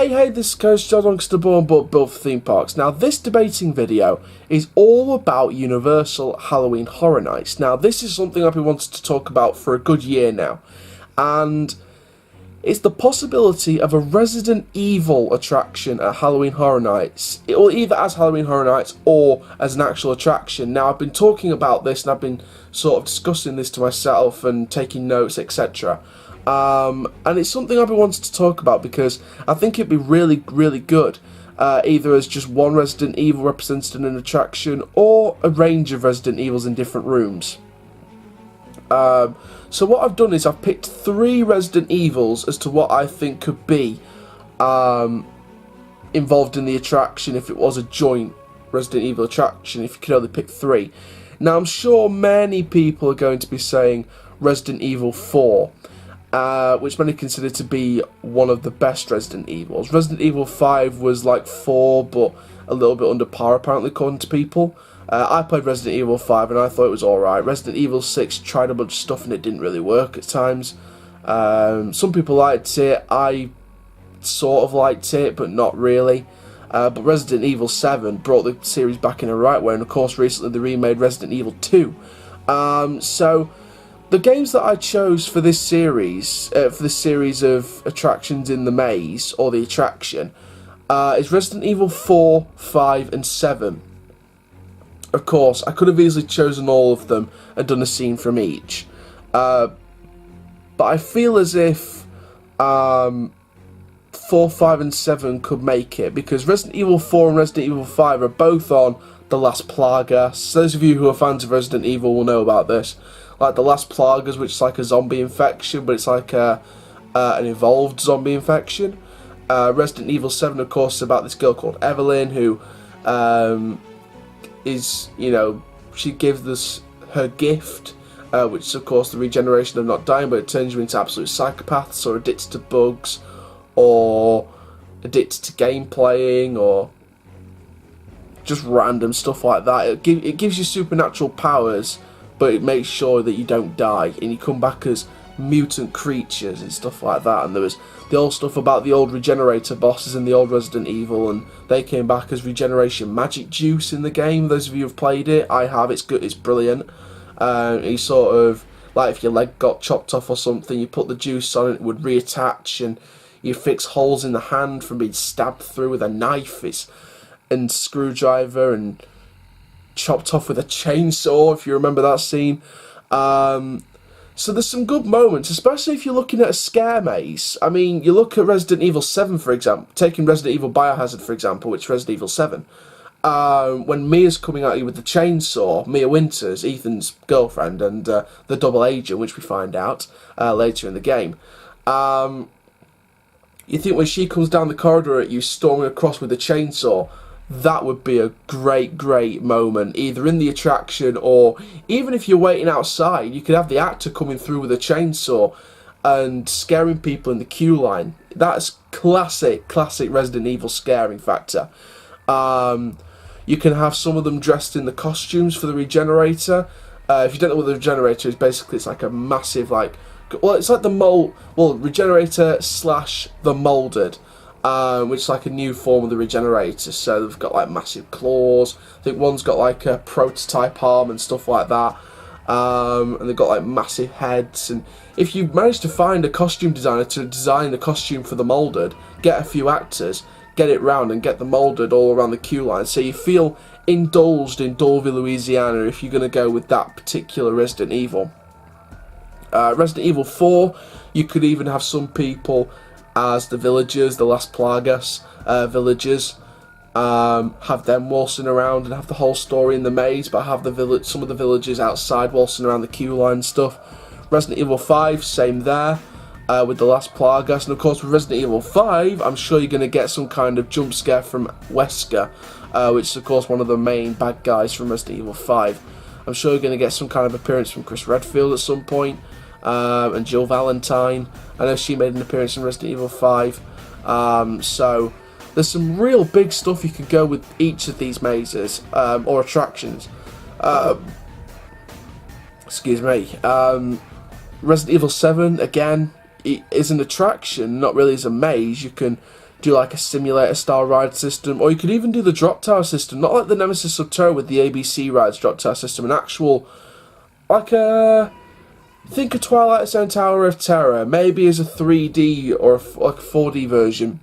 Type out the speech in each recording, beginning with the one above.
Hey, this is Coach John Longster Born Built for Theme Parks. Now, this debating video is all about Universal Halloween Horror Nights. Now, this is something I've been wanting to talk about for a good year now, and it's the possibility of a Resident Evil attraction at Halloween Horror Nights. It will either as Halloween Horror Nights or as an actual attraction. Now, I've been talking about this and I've been sort of discussing this to myself and taking notes, etc. And it's something I've been wanting to talk about because I think it'd be really, really good, either as just one Resident Evil represented in an attraction or a range of Resident Evils in different rooms. So what I've done is I've picked 3 Resident Evils as to what I think could be involved in the attraction if it was a joint Resident Evil attraction, if you could only pick 3. Now, I'm sure many people are going to be saying Resident Evil 4. Which many consider to be one of the best Resident Evils. Resident Evil 5 was like 4, but a little bit under par apparently according to people. I played Resident Evil 5 and I thought it was alright. Resident Evil 6 tried a bunch of stuff and it didn't really work at times. Some people liked it, I sort of liked it, but not really. But Resident Evil 7 brought the series back in a right way, and of course recently they remade Resident Evil 2. So the games that I chose for this series, of attractions in the maze, or the attraction, is Resident Evil 4, 5 and 7. Of course, I could have easily chosen all of them and done a scene from each. But I feel as if 4, 5 and 7 could make it, because Resident Evil 4 and Resident Evil 5 are both on the Las Plagas. Those of you who are fans of Resident Evil will know about this. Like the Las Plagas, which is like a zombie infection, but it's like an evolved zombie infection. Resident Evil 7, of course, is about this girl called Evelyn, who is, she gives us her gift, which is, of course, the regeneration of not dying, but it turns you into absolute psychopaths, or addicted to bugs, or addicted to game playing, or just random stuff like that. It gives you supernatural powers, but it makes sure that you don't die, and you come back as mutant creatures and stuff like that. And there was the old stuff about the old regenerator bosses in the old Resident Evil, and they came back as regeneration magic juice in the game. Those of you who've played it, I have, it's good, it's brilliant. You sort of, like if your leg got chopped off or something, you put the juice on it, it would reattach, and you fix holes in the hand from being stabbed through with a knife, and screwdriver, and chopped off with a chainsaw, if you remember that scene. So there's some good moments, especially if you're looking at a scare maze. I mean, you look at Resident Evil 7, for example, taking Resident Evil Biohazard, for example, which is Resident Evil 7. When Mia's coming at you with the chainsaw, Mia Winters, Ethan's girlfriend, and the double agent, which we find out later in the game. You think when she comes down the corridor at you, storming across with a chainsaw, that would be a great, great moment, either in the attraction or even if you're waiting outside, you could have the actor coming through with a chainsaw and scaring people in the queue line. That's classic Resident Evil scaring factor. You can have some of them dressed in the costumes for the regenerator. If you don't know what the regenerator is, basically it's like a massive, it's like the regenerator / the molded. Which is like a new form of the regenerator. So they've got like massive claws. I think one's got like a prototype arm and stuff like that. And they've got like massive heads. And if you manage to find a costume designer to design the costume for the molded, get a few actors, get it round and get the molded all around the queue line, so you feel indulged in Dolby, Louisiana, if you're going to go with that particular Resident Evil. Resident Evil 4, you could even have some people as the villagers, the Las Plagas villagers, have them waltzing around and have the whole story in the maze, but have some of the villagers outside waltzing around the queue line and stuff. Resident Evil 5, same there, with the Las Plagas, and of course with Resident Evil 5, I'm sure you're going to get some kind of jump scare from Wesker, which is of course one of the main bad guys from Resident Evil 5. I'm sure you're going to get some kind of appearance from Chris Redfield at some point. And Jill Valentine, I know she made an appearance in Resident Evil 5, so there's some real big stuff you could go with each of these mazes, or attractions. Excuse me. Resident Evil 7, again, it is an attraction, not really as a maze. You can do like a simulator style ride system, or you could even do the drop tower system, not like the Nemesis Subterra with the ABC rides drop tower system, an actual, like a, think a Twilight Zone Tower of Terror, maybe as a 3D or like a 4D version.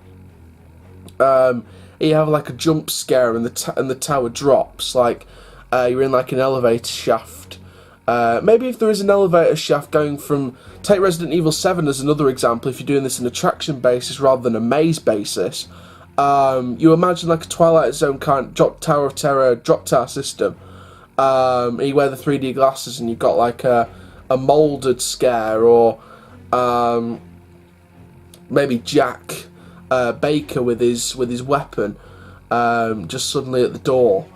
You have like a jump scare and the tower drops, like you're in like an elevator shaft. Maybe if there is an elevator shaft going from, take Resident Evil 7 as another example, if you're doing this on an attraction basis rather than a maze basis, you imagine like a Twilight Zone kind of Tower of Terror drop tower system. You wear the 3D glasses and you've got like a moulded scare, or maybe Jack Baker with his weapon just suddenly at the door.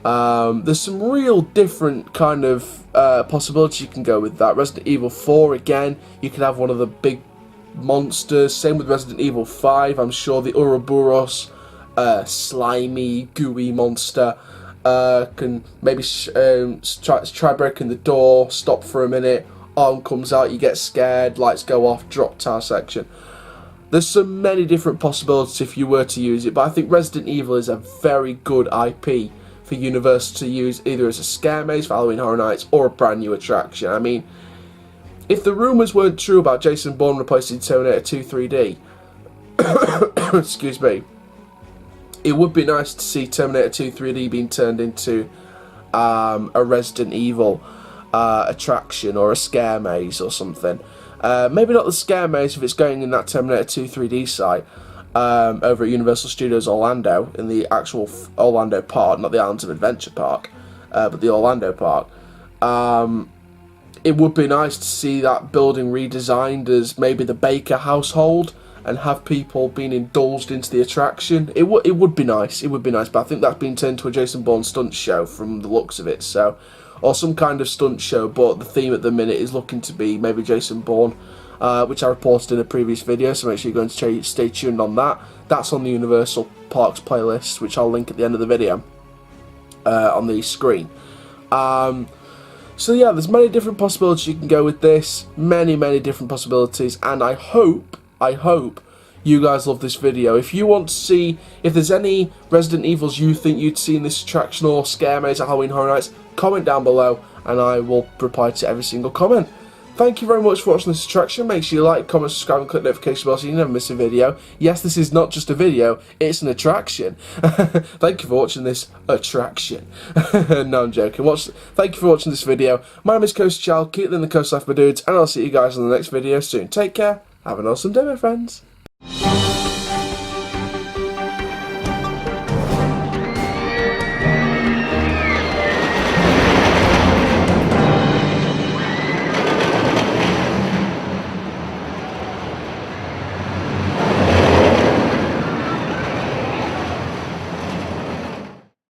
There's some real different kind of possibilities you can go with that. Resident Evil 4, again, you can have one of the big monsters. Same with Resident Evil 5. I'm sure the Ouroboros slimy, gooey monster can maybe try breaking the door, stop for a minute, arm comes out, you get scared, lights go off, drop tower section. There's so many different possibilities if you were to use it, but I think Resident Evil is a very good IP for Universal to use, either as a scare maze for Halloween Horror Nights or a brand new attraction. I mean, if the rumours weren't true about Jason Bourne replacing Terminator 2 3D, excuse me, it would be nice to see Terminator 2 3D being turned into a Resident Evil attraction or a scare maze or something. Maybe not the scare maze if it's going in that Terminator 2 3D site over at Universal Studios Orlando, in the actual Orlando park, not the Islands of Adventure park, but the Orlando park. It would be nice to see that building redesigned as maybe the Baker household and have people being indulged into the attraction. It would be nice, but I think that's been turned into a Jason Bourne stunt show from the looks of it, so, or some kind of stunt show, but the theme at the minute is looking to be maybe Jason Bourne, which I reported in a previous video, so make sure you're going to stay tuned on that. That's on the Universal Parks playlist, which I'll link at the end of the video on the screen. So yeah, there's many different possibilities you can go with this, many different possibilities, and I hope you guys love this video. If you want to see, if there's any Resident Evils you think you'd see in this attraction or scare maze at Halloween Horror Nights, comment down below and I will reply to every single comment. Thank you very much for watching this attraction. Make sure you like, comment, subscribe and click the notification bell so you never miss a video. Yes, this is not just a video, it's an attraction. Thank you for watching this attraction. No, I'm joking. Thank you for watching this video. My name is Coast Child, keep it in the coast life, my dudes, and I'll see you guys in the next video soon. Take care, have an awesome day, my friends.